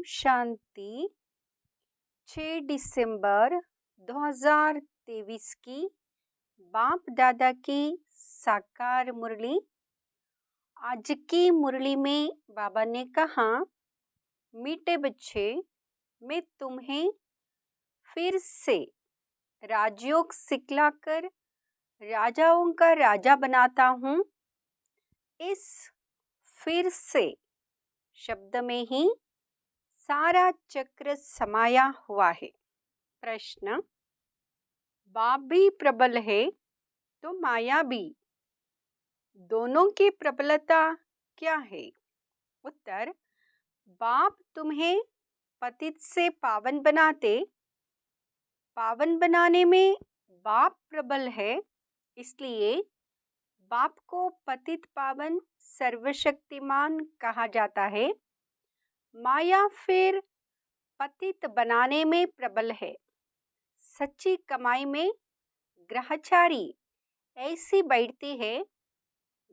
शांति। 6 दिसंबर 2023 की बाप दादा की साकार मुरली। आज की मुरली में बाबा ने कहा, मीठे बच्चे, मैं तुम्हें फिर से राजयोग सिखलाकर राजाओं का राजा बनाता हूँ। इस फिर से शब्द में ही सारा चक्र समाया हुआ है। प्रश्न, बाप भी प्रबल है तो माया भी, दोनों की प्रबलता क्या है? उत्तर, बाप तुम्हें पतित से पावन बनाते, पावन बनाने में बाप प्रबल है, इसलिए बाप को पतित पावन सर्वशक्तिमान कहा जाता है। माया फिर पतित बनाने में प्रबल है। सच्ची कमाई में ग्रहचारी ऐसी बैठती है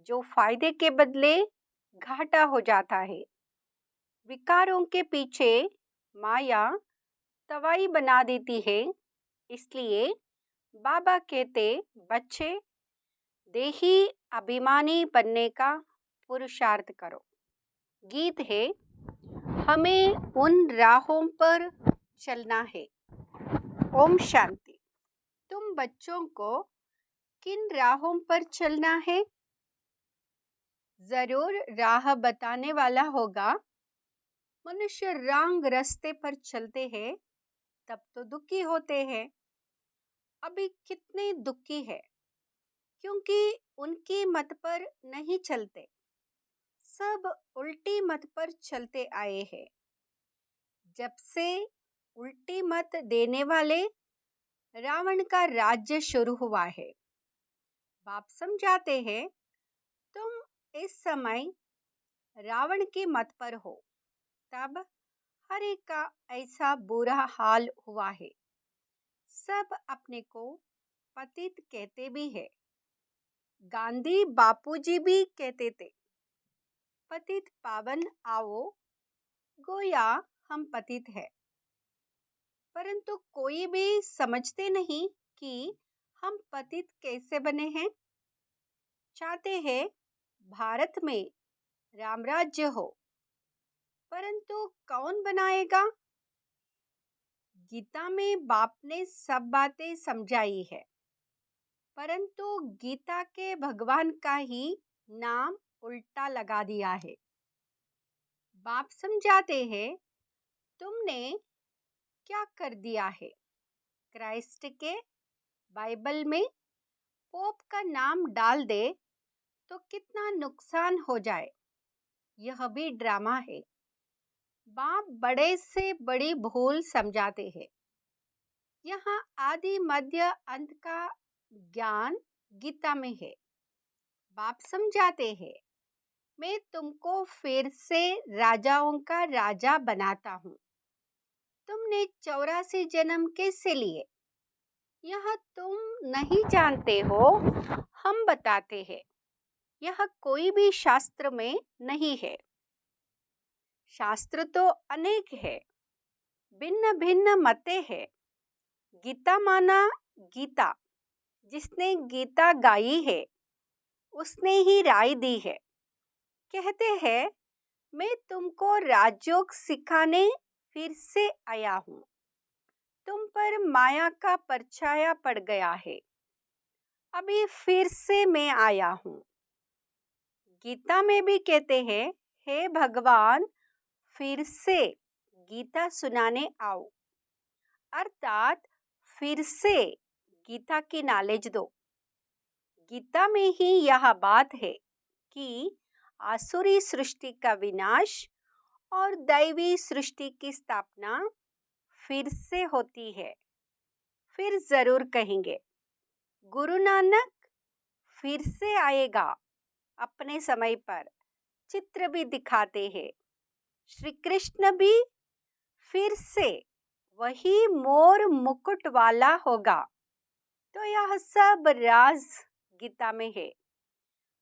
जो फायदे के बदले घाटा हो जाता है। विकारों के पीछे माया तवाई बना देती है, इसलिए बाबा कहते, बच्चे, देही अभिमानी बनने का पुरुषार्थ करो। गीत है, हमें उन राहों पर चलना है। ओम शांति। तुम बच्चों को किन राहों पर चलना है? जरूर राह बताने वाला होगा। मनुष्य रंग रास्ते पर चलते हैं तब तो दुखी होते हैं। अभी कितने दुखी है क्योंकि उनकी मत पर नहीं चलते, सब उल्टी मत पर चलते आए हैं। जब से उल्टी मत देने वाले रावण का राज्य शुरू हुआ है, बाप समझाते हैं, तुम इस समय रावण की मत पर हो, तब हर एक का ऐसा बुरा हाल हुआ है। सब अपने को पतित कहते भी है। गांधी बापूजी भी कहते थे, पतित पावन आओ, गोया हम पतित है। परंतु कोई भी समझते नहीं कि हम पतित कैसे बने हैं। चाहते हैं भारत में राम राज्य हो, परंतु कौन बनाएगा? गीता में बाप ने सब बातें समझाई है, परंतु गीता के भगवान का ही नाम उल्टा लगा दिया है। बाप समझाते हैं, तुमने क्या कर दिया है? क्राइस्ट के बाइबल में पोप का नाम डाल दे तो कितना नुकसान हो जाए। यह भी ड्रामा है। बाप बड़े से बड़ी भूल समझाते हैं। यहाँ आदि मध्य अंत का ज्ञान गीता में है। बाप समझाते हैं, मैं तुमको फिर से राजाओं का राजा बनाता हूँ। तुमने 84 जन्म कैसे लिए, यह तुम नहीं जानते हो, हम बताते हैं। यह कोई भी शास्त्र में नहीं है। शास्त्र तो अनेक है, भिन्न भिन्न मतें हैं। गीता माना गीता, जिसने गीता गाई है उसने ही राय दी है। कहते हैं, मैं तुमको राजयोग सिखाने फिर से आया हूँ। तुम पर माया का परछाया पड़ गया है, अभी फिर से मैं आया हूँ। गीता में भी कहते हैं, हे भगवान, फिर से गीता सुनाने आओ, अर्थात फिर से गीता की नॉलेज दो। गीता में ही यह बात है कि आसुरी सृष्टि का विनाश और दैवी सृष्टि की स्थापना फिर से होती है। फिर जरूर कहेंगे, गुरु नानक फिर से आएगा अपने समय पर, चित्र भी दिखाते हैं। श्री कृष्ण भी फिर से वही मोर मुकुट वाला होगा। तो यह सब राज गीता में है,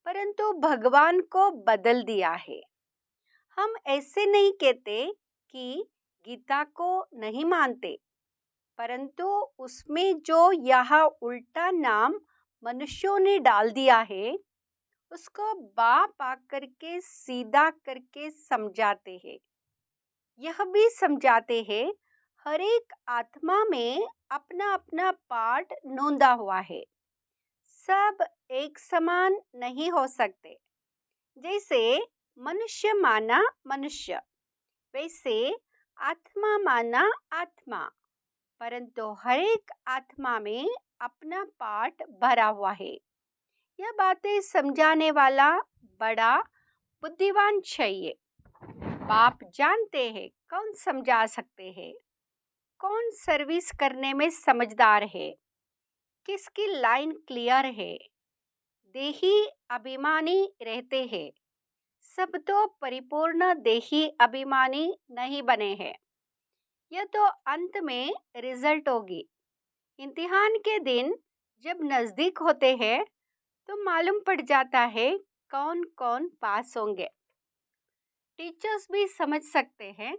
परंतु भगवान को बदल दिया है। हम ऐसे नहीं कहते कि गीता को नहीं मानते, परंतु उसमें जो यह उल्टा नाम मनुष्यों ने डाल दिया है, उसको बाप आकर के सीधा करके समझाते हैं। यह भी समझाते हैं हर एक आत्मा में अपना अपना पार्ट नोंदा हुआ है। सब एक समान नहीं हो सकते। जैसे मनुष्य माना मनुष्य, वैसे आत्मा माना आत्मा, परंतु हर एक आत्मा में अपना पार्ट भरा हुआ है। यह बातें समझाने वाला बड़ा बुद्धिमान चाहिए। बाप जानते हैं कौन समझा सकते हैं, कौन सर्विस करने में समझदार है, किसकी लाइन क्लियर है। देही अभिमानी रहते हैं, सब तो परिपूर्ण देही अभिमानी नहीं बने हैं। यह तो अंत में रिजल्ट होगी। इम्तिहान के दिन जब नज़दीक होते हैं तो मालूम पड़ जाता है कौन कौन पास होंगे। टीचर्स भी समझ सकते हैं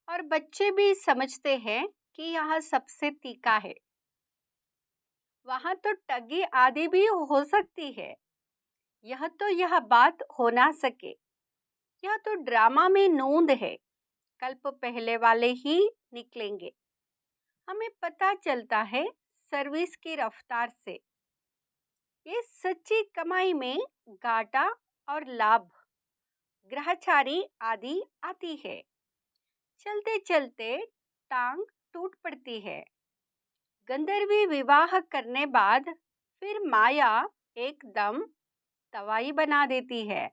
और बच्चे भी समझते हैं कि यह सबसे तीखा है। वहाँ तो टगी आदि भी हो सकती है। यह बात हो ना सके। यह तो ड्रामा में नोंद है। कल्प पहले वाले ही निकलेंगे। हमें पता चलता है सर्विस की रफ्तार से। ये सच्ची कमाई में घाटा और लाभ, ग्रहचारी आदि आती है। चलते चलते टांग टूट पड़ती है। गंधर्वी विवाह करने बाद फिर माया एकदम तवाई बना देती है।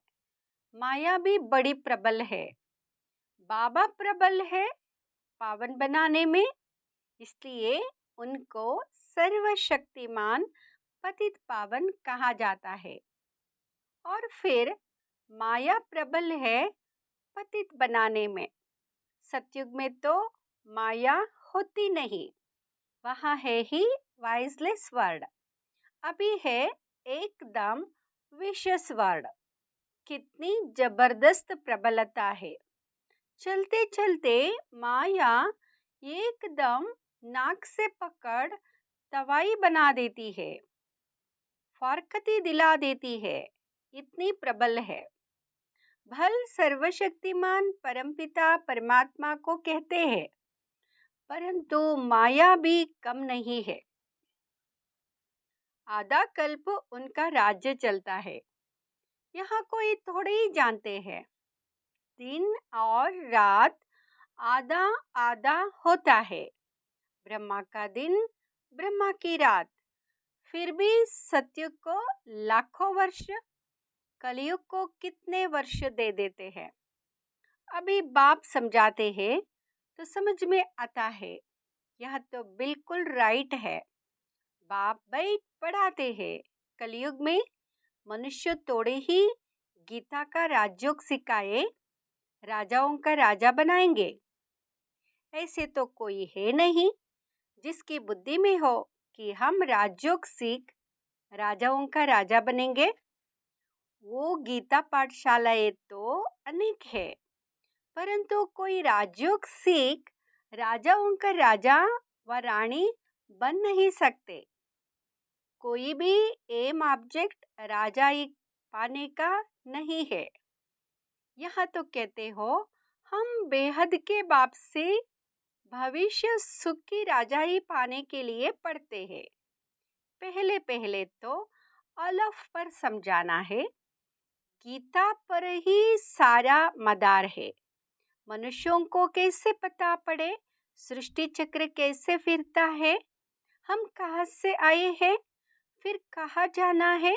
माया भी बड़ी प्रबल है। बाबा प्रबल है पावन बनाने में, इसलिए उनको सर्वशक्तिमान पतित पावन कहा जाता है। और फिर माया प्रबल है पतित बनाने में। सतयुग में तो माया होती नहीं, वहाँ है ही वाइजलेस वर्ड। अभी है एकदम विशेष वर्ड। कितनी जबरदस्त प्रबलता है। चलते चलते माया एकदम नाक से पकड़ तवाई बना देती है, फारकती दिला देती है। इतनी प्रबल है। भल सर्वशक्तिमान परमपिता परमात्मा को कहते हैं, परंतु माया भी कम नहीं है। आधा कल्प उनका राज्य चलता है। यहाँ कोई थोड़े ही जानते हैं। दिन और रात आधा आधा होता है। ब्रह्मा का दिन, ब्रह्मा की रात। फिर भी सतयुग को लाखों वर्ष, कलयुग को कितने वर्ष दे देते हैं। अभी बाप समझाते हैं तो समझ में आता है। यह तो बिल्कुल राइट है। बाप बैठ पढ़ाते हैं। कलयुग में मनुष्य तोड़े ही गीता का राजयोग सिखाए, राजाओं का राजा बनाएंगे। ऐसे तो कोई है नहीं जिसकी बुद्धि में हो कि हम राजयोग सीख राजाओं का राजा बनेंगे। वो गीता पाठशालाएं तो अनेक है, परंतु कोई राजयोग सीख राजाओं का राजा व रानी बन नहीं सकते। कोई भी एम ऑब्जेक्ट राजाई पाने का नहीं है। यहाँ तो कहते हो हम बेहद के बाप से भविष्य सुख की राजाई पाने के लिए पढ़ते हैं। पहले पहले तो अलफ पर समझाना है। गीता पर ही सारा मदार है। मनुष्यों को कैसे पता पड़े सृष्टि चक्र कैसे फिरता है, हम कहाँ से आए हैं, फिर कहाँ जाना है,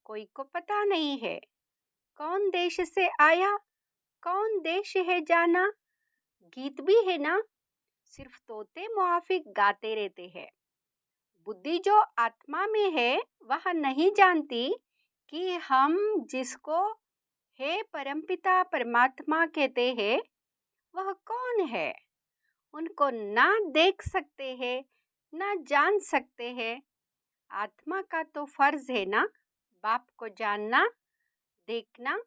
कोई को पता नहीं है। कौन देश से आया, कौन देश है जाना। गीत भी है ना, सिर्फ तोते मुआफिक गाते रहते हैं। बुद्धि जो आत्मा में है वह नहीं जानती कि हम जिसको हे परमपिता परमात्मा कहते हैं वह कौन है। उनको ना देख सकते हैं ना जान सकते हैं। आत्मा का तो फर्ज है ना बाप को जानना, देखना।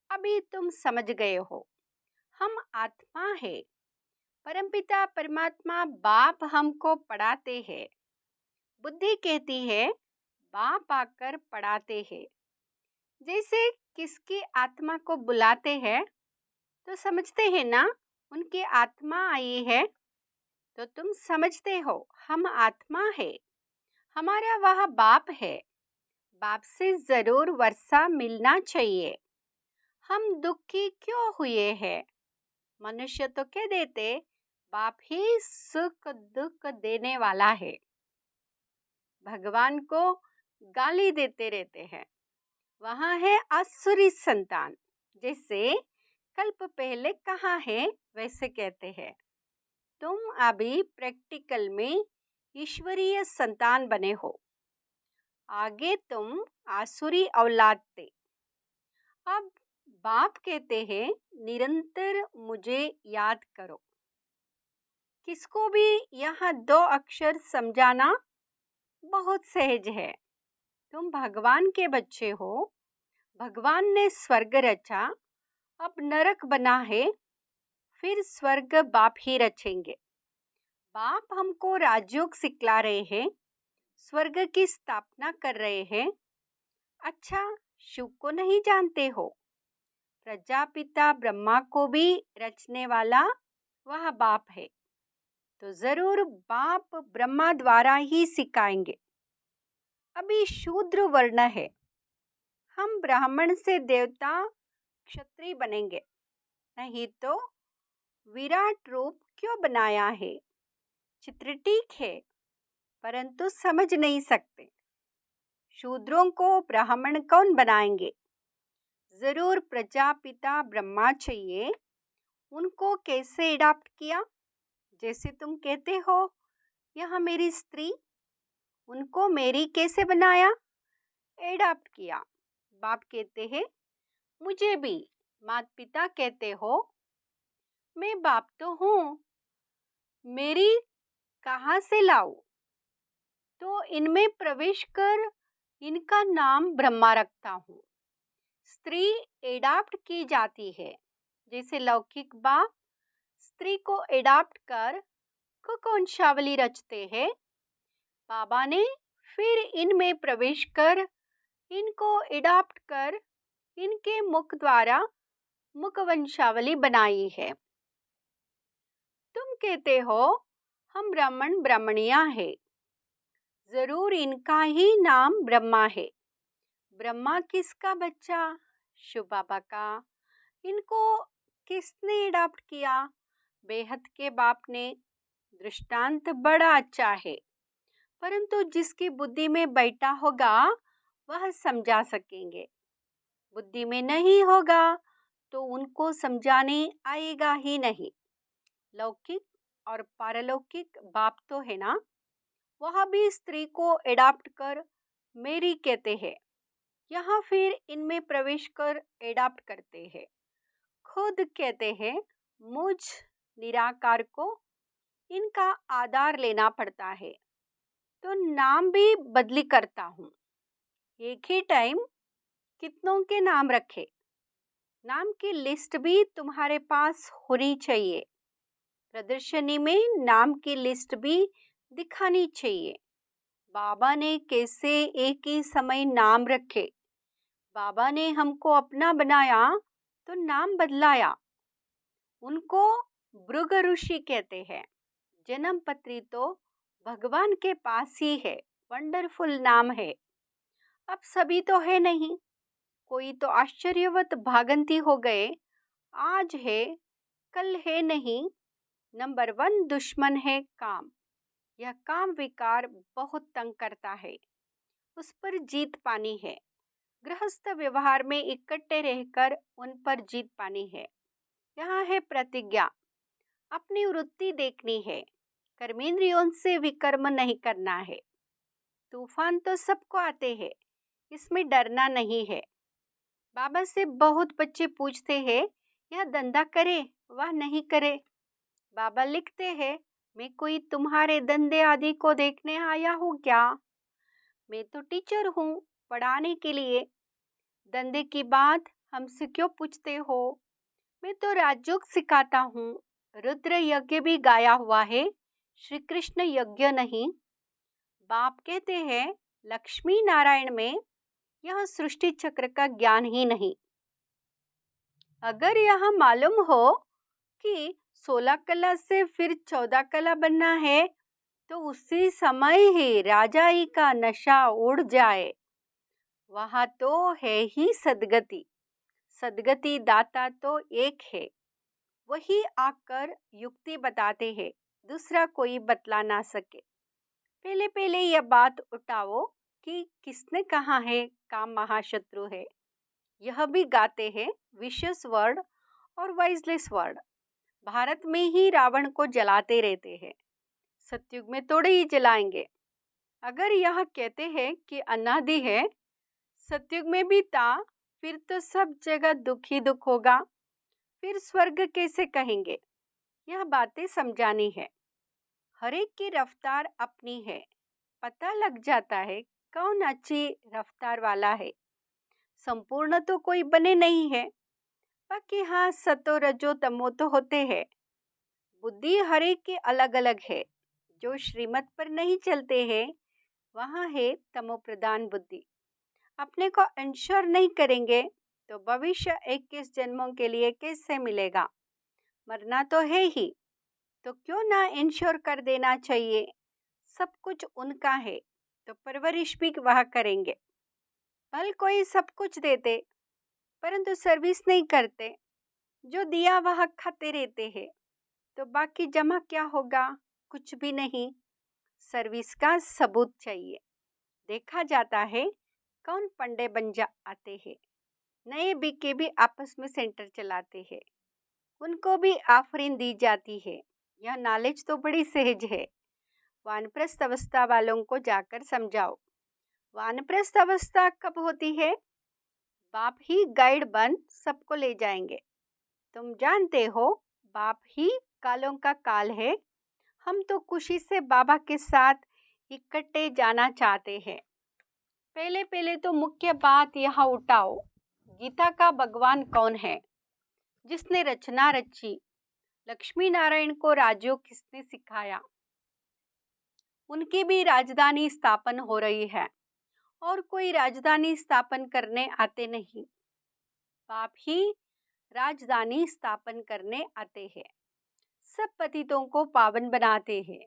अभी तुम समझ गए हो। हम आत्मा है, परमपिता परमात्मा बाप हमको पढ़ाते हैं। बुद्धि कहती है बाप आकर पढ़ाते हैं। जैसे किसकी आत्मा को बुलाते हैं तो समझते हैं ना, उनकी आत्मा आई है, तो तुम समझते हो हम आत्मा है, हमारा वह बाप है। बाप से जरूर वर्षा मिलना चाहिए। हम दुखी क्यों हुए हैं? मनुष्य तो कह देते बाप ही सुख दुख देने वाला है। भगवान को गाली देते रहते हैं। वहाँ है आसुरी संतान, जैसे कल्प पहले कहाँ है वैसे कहते हैं। तुम अभी प्रैक्टिकल में ईश्वरीय संतान बने हो, आगे तुम आसुरी औलाद थे। अब बाप कहते हैं निरंतर मुझे याद करो। किसको भी यहाँ 2 अक्षर समझाना बहुत सहज है। तुम भगवान के बच्चे हो, भगवान ने स्वर्ग रचा, अब नरक बना है, फिर स्वर्ग बाप ही रचेंगे। बाप हमको राजयोग सिखला रहे हैं, स्वर्ग की स्थापना कर रहे हैं। अच्छा, शिव को नहीं जानते हो? प्रजापिता ब्रह्मा को भी रचने वाला वह बाप है, तो जरूर बाप ब्रह्मा द्वारा ही सिखाएंगे। अभी शूद्र वर्ण है, हम ब्राह्मण से देवता क्षत्रिय बनेंगे, नहीं तो विराट रूप क्यों बनाया है? चित्र ठीक है, परंतु समझ नहीं सकते। शूद्रों को ब्राह्मण कौन बनाएंगे? जरूर प्रजापिता ब्रह्मा चाहिए। उनको कैसे अडॉप्ट किया? जैसे तुम कहते हो यह मेरी स्त्री, उनको मेरी कैसे बनाया? एडॉप्ट किया। बाप कहते हैं मुझे भी माता पिता कहते हो, मैं बाप तो हूँ, मेरी कहाँ से लाऊं? तो इनमें प्रवेश कर इनका नाम ब्रह्मा रखता हूँ। स्त्री एडॉप्ट की जाती है, जैसे लौकिक बाप स्त्री को एडॉप्ट कर वंशावली रचते हैं। बाबा ने फिर इनमें प्रवेश कर इनको एडॉप्ट कर इनके मुख द्वारा मुख वंशावली बनाई है। तुम कहते हो हम ब्राह्मण ब्राह्मणियां हैं, जरूर इनका ही नाम ब्रह्मा है। ब्रह्मा किसका बच्चा? शिव बाबा का। इनको किसने एडॉप्ट किया? बेहद के बाप ने। दृष्टांत बड़ा अच्छा है, परंतु जिसकी बुद्धि में बैठा होगा वह समझा सकेंगे। बुद्धि में नहीं होगा तो उनको समझाने आएगा ही नहीं। लौकिक और पारलौकिक बाप तो है ना, वह भी स्त्री को एडॉप्ट कर मेरी कहते हैं। यहाँ फिर इनमें प्रवेश कर एडॉप्ट करते हैं। खुद कहते हैं मुझ निराकार को इनका आधार लेना पड़ता है, तो नाम भी बदली करता हूँ। एक ही टाइम कितनों के नाम रखे? नाम की लिस्ट भी तुम्हारे पास होनी चाहिए। प्रदर्शनी में नाम की लिस्ट भी दिखानी चाहिए। बाबा ने कैसे एक ही समय नाम रखे? बाबा ने हमको अपना बनाया तो नाम बदलाया। उनको भृग ऋषि कहते हैं। जन्म पत्री तो भगवान के पास ही है, वंडरफुल नाम है। अब सभी तो है नहीं, कोई तो आश्चर्यवत भागंती हो गए। आज है कल है नहीं। नंबर 1 दुश्मन है काम। यह काम विकार बहुत तंग करता है, उस पर जीत पानी है। गृहस्थ व्यवहार में इकट्ठे रहकर उन पर जीत पानी है। यहाँ है प्रतिज्ञा, अपनी वृत्ति देखनी है, कर्मेंद्रियों से विकर्म नहीं करना है। तूफान तो सबको आते हैं, इसमें डरना नहीं है। बाबा से बहुत बच्चे पूछते हैं यह धंधा करे वह नहीं करे। बाबा लिखते हैं मैं कोई तुम्हारे धंधे आदि को देखने आया हूँ क्या? मैं तो टीचर हूँ, पढ़ाने के लिए। धंधे की बात हमसे क्यों पूछते हो? मैं तो राजयोग सिखाता हूँ, रुद्र यज्ञ भी गाया हुआ है, श्री कृष्ण यज्ञ नहीं। बाप कहते हैं लक्ष्मी नारायण में यह सृष्टि चक्र का ज्ञान ही नहीं। अगर यह मालूम हो कि 16 कला से फिर 14 कला बनना है तो उसी समय ही राजाई का नशा उड़ जाए। वहाँ तो है ही सदगति। सदगति दाता तो एक है, वही आकर युक्ति बताते हैं, दूसरा कोई बतला ना सके। पहले पहले यह बात उठाओ कि किसने कहा है काम महाशत्रु है। यह भी गाते हैं विशियस वर्ड और वाइजलेस वर्ड। भारत में ही रावण को जलाते रहते हैं, सतयुग में थोड़े ही जलाएंगे। अगर यह कहते हैं कि अनादि है, सतयुग में भी था, फिर तो सब जगह दुख ही दुख होगा, फिर स्वर्ग कैसे कहेंगे। यह बातें समझानी है। हर एक की रफ्तार अपनी है, पता लग जाता है कौन अच्छी रफ्तार वाला है। संपूर्ण तो कोई बने नहीं है, बाकी हाँ सतो रजो तमो तो होते हैं। बुद्धि हर एक की अलग अलग है। जो श्रीमत पर नहीं चलते हैं वहाँ है तमो प्रधान बुद्धि। अपने को इंश्योर नहीं करेंगे तो भविष्य 21 जन्मों के लिए कैसे मिलेगा। मरना तो है ही, तो क्यों ना इंश्योर कर देना चाहिए। सब कुछ उनका है तो परवरिश भी वह करेंगे। भल कोई सब कुछ देते परंतु सर्विस नहीं करते, जो दिया वह खाते रहते हैं, तो बाकी जमा क्या होगा, कुछ भी नहीं। सर्विस का सबूत चाहिए। देखा जाता है कौन पंडे बन जा आते हैं। नए बीके भी आपस में सेंटर चलाते हैं, उनको भी आफरीन दी जाती है। यह नॉलेज तो बड़ी सहज है। वानप्रस्थ अवस्था वालों को जाकर समझाओ। वानप्रस्थ अवस्था कब होती है? बाप ही गाइड बन सबको ले जाएंगे। तुम जानते हो बाप ही कालों का काल है। हम तो खुशी से बाबा के साथ इकट्ठे जाना चाहते हैं। पहले पहले तो मुख्य बात यहाँ उठाओ, गीता का भगवान कौन है? जिसने रचना रची? लक्ष्मी नारायण को राजयोग किसने सिखाया? उनकी भी राजधानी स्थापन हो रही है और कोई राजधानी स्थापन करने आते नहीं, बाप ही राजधानी स्थापन करने आते हैं। सब पतितों को पावन बनाते हैं।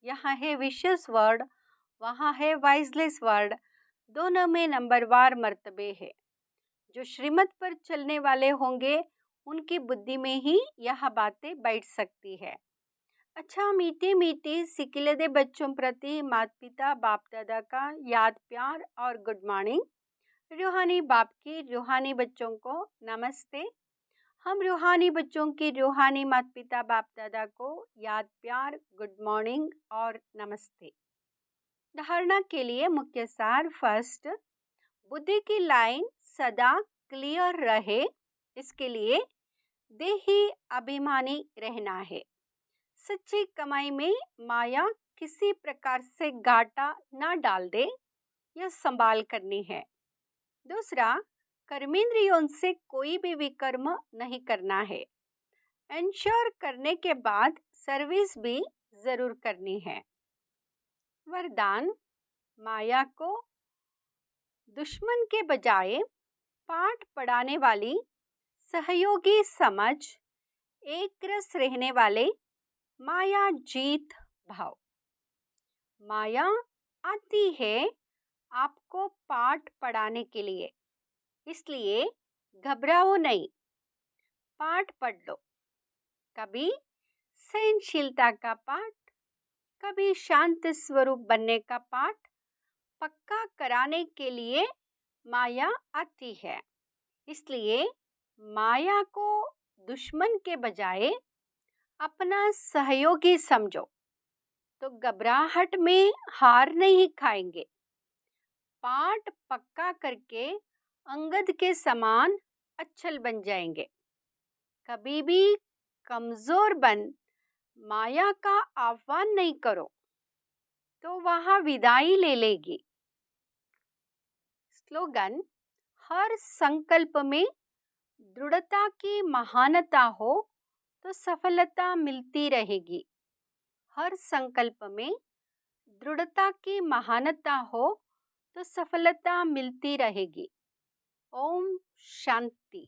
यहाँ है विशियस वर्ड, वहाँ है वाइजलेस वर्ड, दोनों में नंबरवार मर्तबे है। जो श्रीमत पर चलने वाले होंगे उनकी बुद्धि में ही यह बातें बैठ सकती है। अच्छा, मीठी मीठी सिकिलदे बच्चों प्रति माता पिता बाप दादा का याद प्यार और गुड मॉर्निंग। रूहानी बाप की रूहानी बच्चों को नमस्ते। हम रूहानी बच्चों की रूहानी माता पिता बाप दादा को याद प्यार गुड मॉर्निंग और नमस्ते। धारणा के लिए मुख्य सार। फर्स्ट, बुद्धि की लाइन सदा क्लियर रहे, इसके लिए देही अभिमानी रहना है। सच्ची कमाई में माया किसी प्रकार से घाटा ना डाल दे, यह संभाल करनी है। दूसरा, कर्मेंद्रियों से कोई भी विकर्म नहीं करना है। इंश्योर करने के बाद सर्विस भी जरूर करनी है। वरदान, माया को दुश्मन के बजाय पाठ पढ़ाने वाली, सहयोगी समझ, एक रस रहने वाले, माया जीत भाव। माया आती है आपको पाठ पढ़ाने के लिए, इसलिए घबराओ नहीं, पाठ पढ़ लो। कभी सहनशीलता का पाठ, कभी शांत स्वरूप बनने का पाठ पक्का कराने के लिए माया आती है। इसलिए माया को दुश्मन के बजाय अपना सहयोगी समझो, तो घबराहट में हार नहीं खाएंगे। पाठ पक्का करके अंगद के समान अच्छल बन जाएंगे। कभी भी कमजोर बन माया का आह्वान नहीं करो, तो वहाँ विदाई ले लेगी। स्लोगन, हर संकल्प में दृढ़ता की महानता हो तो सफलता मिलती रहेगी। हर संकल्प में दृढ़ता की महानता हो तो सफलता मिलती रहेगी। ओम शांति।